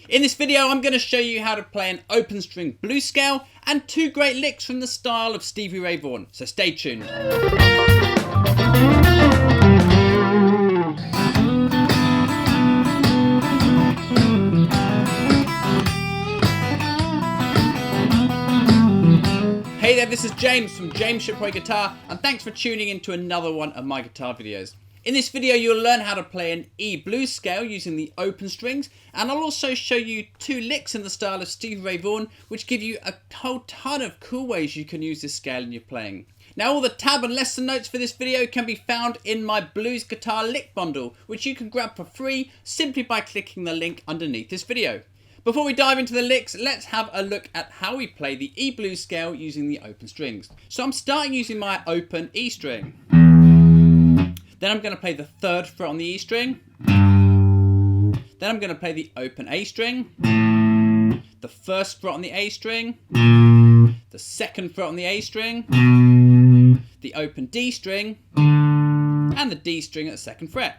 In this video I'm going to show you how to play an open string blues scale and two great licks from the style of Stevie Ray Vaughan, so stay tuned. Hey there, this is James from James Shipway Guitar, and thanks for tuning in to another one of my guitar videos. In this video you'll learn how to play an E blues scale using the open strings, and I'll also show you two licks in the style of Stevie Ray Vaughan which give you a whole ton of cool ways you can use this scale in your playing. Now all the tab and lesson notes for this video can be found in my blues guitar lick bundle, which you can grab for free simply by clicking the link underneath this video. Before we dive into the licks, let's have a look at how we play the E blues scale using the open strings. So I'm starting using my open E string. Then I'm going to play the third fret on the E string. Then I'm going to play the open A string, the first fret on the A string, the second fret on the A string, the open D string, and the D string at the second fret.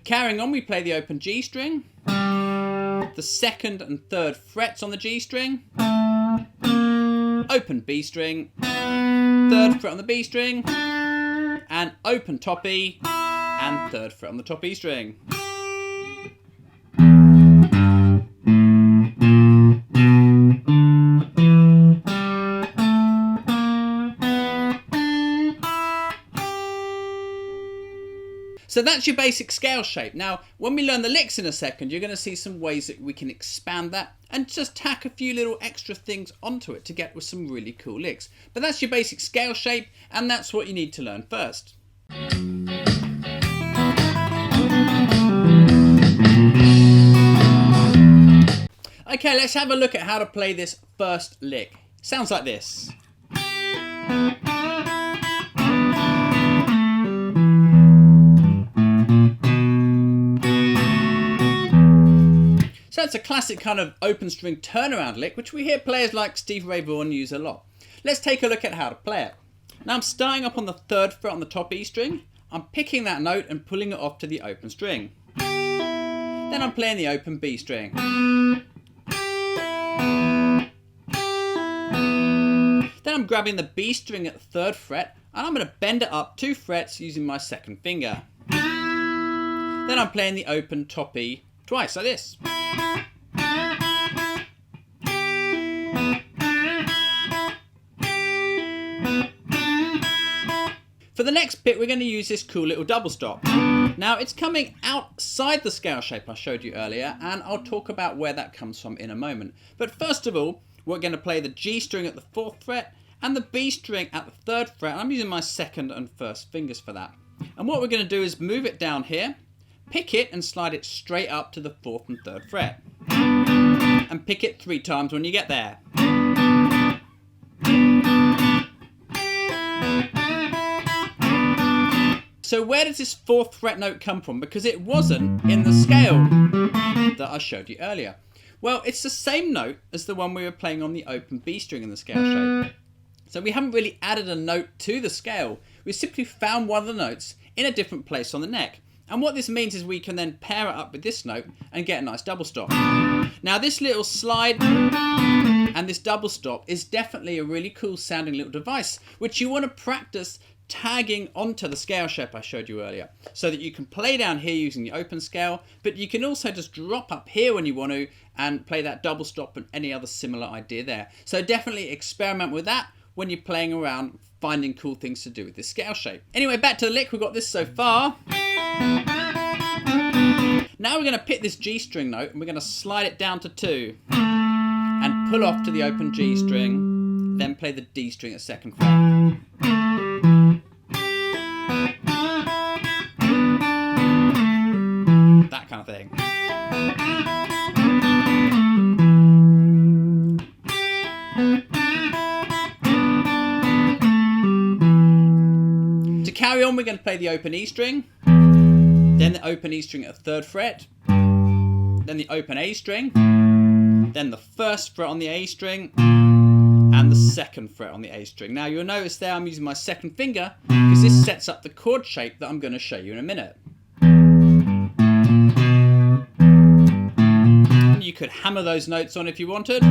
Carrying on, we play the open G string, the second and third frets on the G string, open B string, third fret on the B string, and open top E, and third fret on the top E string. So that's your basic scale shape. Now, when we learn the licks in a second, you're going to see some ways that we can expand that and just tack a few little extra things onto it to get with some really cool licks. But that's your basic scale shape, and that's what you need to learn first. Okay, let's have a look at how to play this first lick. Sounds like this. So it's a classic kind of open string turnaround lick, which we hear players like Stevie Ray Vaughan use a lot. Let's take a look at how to play it. Now I'm starting up on the third fret on the top E string. I'm picking that note and pulling it off to the open string. Then I'm playing the open B string. Then I'm grabbing the B string at the third fret and I'm going to bend it up 2 frets using my second finger. Then I'm playing the open top E twice, like this. For the next bit, we're going to use this cool little double stop. Now, it's coming outside the scale shape I showed you earlier, and I'll talk about where that comes from in a moment. But first of all, we're going to play the G string at the 4th fret and the B string at the 3rd fret. I'm using my second and first fingers for that. And what we're going to do is move it down here, pick it and slide it straight up to the 4th and 3rd fret. And pick it 3 times when you get there. So where does this 4th fret note come from? Because it wasn't in the scale that I showed you earlier. Well, it's the same note as the one we were playing on the open B string in the scale shape. So we haven't really added a note to the scale. We simply found one of the notes in a different place on the neck. And what this means is we can then pair it up with this note and get a nice double stop. Now this little slide and this double stop is definitely a really cool sounding little device, which you want to practice tagging onto the scale shape I showed you earlier, so that you can play down here using the open scale, but you can also just drop up here when you want to and play that double stop and any other similar idea there. So definitely experiment with that when you're playing around finding cool things to do with this scale shape. Anyway, back to the lick. We've got this so far. Now we're going to pick this G string note and we're going to slide it down to 2 and pull off to the open G string, then play the D string at 2nd fret. That kind of thing. To carry on, we're going to play the open E string, then the open E string at the 3rd fret, then the open A string, then the 1st fret on the A string, and and the second fret on the A string. Now you'll notice there I'm using my second finger because this sets up the chord shape that I'm going to show you in a minute. You could hammer those notes on if you wanted.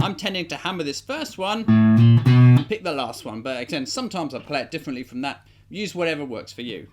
I'm tending to hammer this first one and pick the last one, but again, sometimes I play it differently from that. Use whatever works for you.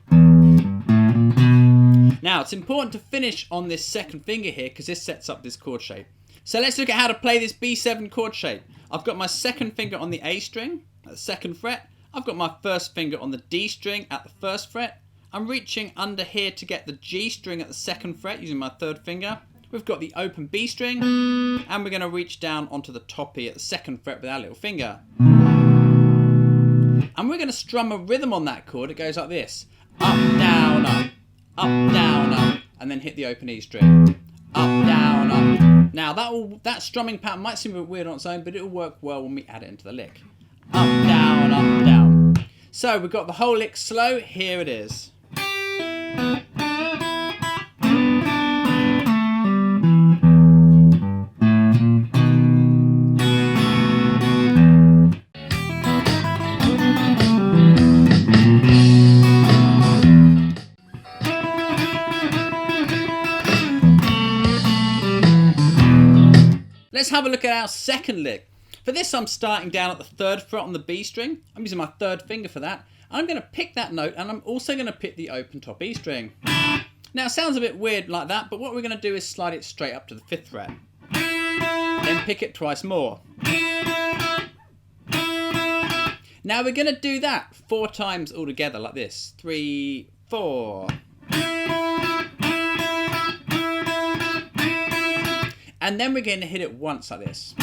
Now, it's important to finish on this second finger here because this sets up this chord shape. So let's look at how to play this B7 chord shape. I've got my second finger on the A string at the second fret. I've got my first finger on the D string at the first fret. I'm reaching under here to get the G string at the second fret using my third finger. We've got the open B string, and we're going to reach down onto the top E at the second fret with our little finger. And we're going to strum a rhythm on that chord. It goes like this. Up, down, up, down, up, and then hit the open E string. Up, down, up. Now that strumming pattern might seem a bit weird on its own, but it'll work well when we add it into the lick. Up, down, up, down. So we've got the whole lick slow. Here it is. Let's have a look at our second lick. For this, I'm starting down at the third fret on the B string. I'm using my third finger for that. I'm going to pick that note, and I'm also going to pick the open top E string. Now, it sounds a bit weird like that, but what we're going to do is slide it straight up to the fifth fret. Then pick it twice more. Now, we're going to do that 4 times all together like this. 3, 4. And then we're going to hit it once like this.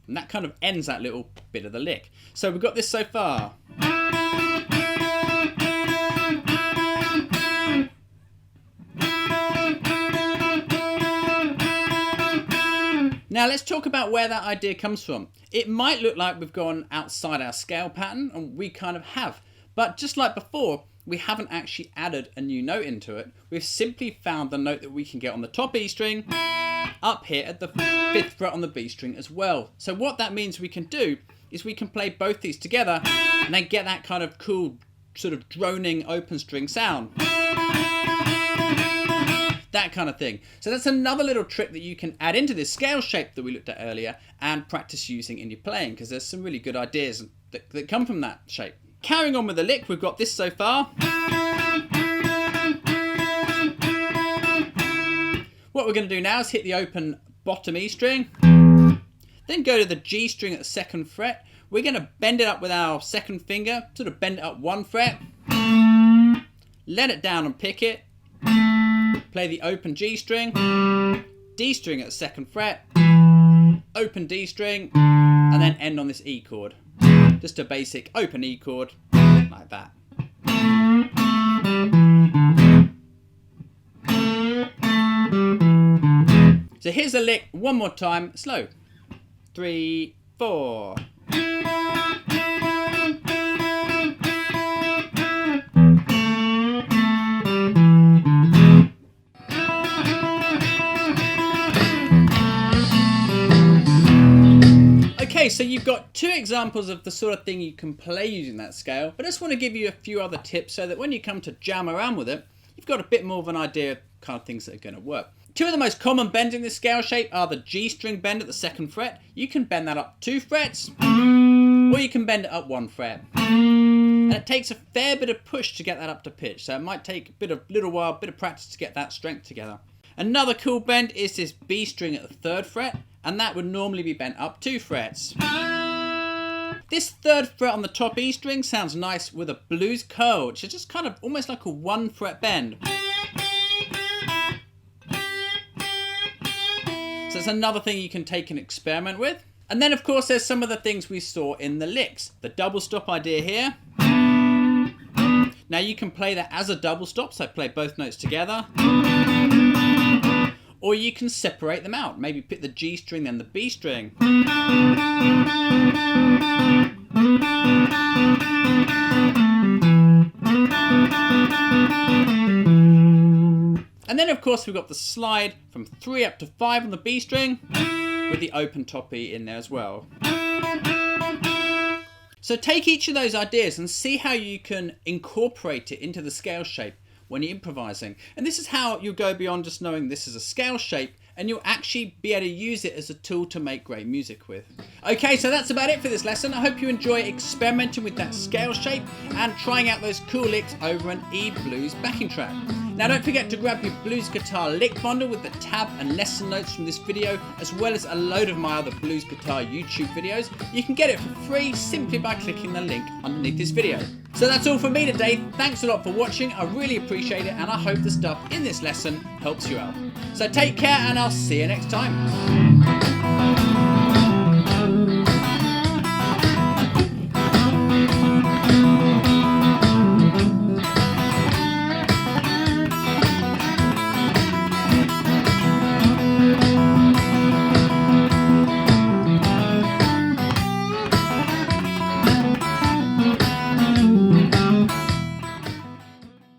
And that kind of ends that little bit of the lick. So we've got this so far. Now let's talk about where that idea comes from. It might look like we've gone outside our scale pattern, and we kind of have. But just like before, we haven't actually added a new note into it. We've simply found the note that we can get on the top E string up here at the 5th fret on the B string as well. So what that means we can do is we can play both these together and then get that kind of cool sort of droning open string sound. That kind of thing. So that's another little trick that you can add into this scale shape that we looked at earlier and practice using in your playing, because there's some really good ideas that come from that shape. Carrying on with the lick, we've got this so far. What we're going to do now is hit the open bottom E string, then go to the G string at the 2nd fret. We're going to bend it up with our second finger, sort of bend it up 1 fret, let it down and pick it, play the open G string, D string at the 2nd fret, open D string, and then end on this E chord. Just a basic open E chord, like that. So here's the lick one more time, slow. 3, 4. Okay, so you've got 2 examples of the sort of thing you can play using that scale, but I just want to give you a few other tips so that when you come to jam around with it, you've got a bit more of an idea of kind of things that are going to work. 2 of the most common bends in this scale shape are the G string bend at the 2nd fret. You can bend that up 2 frets, or you can bend it up 1 fret. And it takes a fair bit of push to get that up to pitch, so it might take a little while, a bit of practice to get that strength together. Another cool bend is this B string at the 3rd fret, and that would normally be bent up 2 frets. This 3rd fret on the top E string sounds nice with a blues curl, which is just kind of almost like a 1 fret bend. So it's another thing you can take and experiment with. And then of course there's some of the things we saw in the licks. The double stop idea here. Now you can play that as a double stop, so play both notes together. Or you can separate them out. Maybe pick the G string, then the B string. And then of course we've got the slide from 3 up to 5 on the B string. with the open top E in there as well. So take each of those ideas and see how you can incorporate it into the scale shape when you're improvising. And this is how you go beyond just knowing this is a scale shape, and you'll actually be able to use it as a tool to make great music with. Okay, so that's about it for this lesson. I hope you enjoy experimenting with that scale shape and trying out those cool licks over an E blues backing track. Now don't forget to grab your blues guitar lick bundle with the tab and lesson notes from this video, as well as a load of my other blues guitar YouTube videos. You can get it for free simply by clicking the link underneath this video. So that's all from me today. Thanks a lot for watching. I really appreciate it, and I hope the stuff in this lesson helps you out. So take care, and I'll see you next time.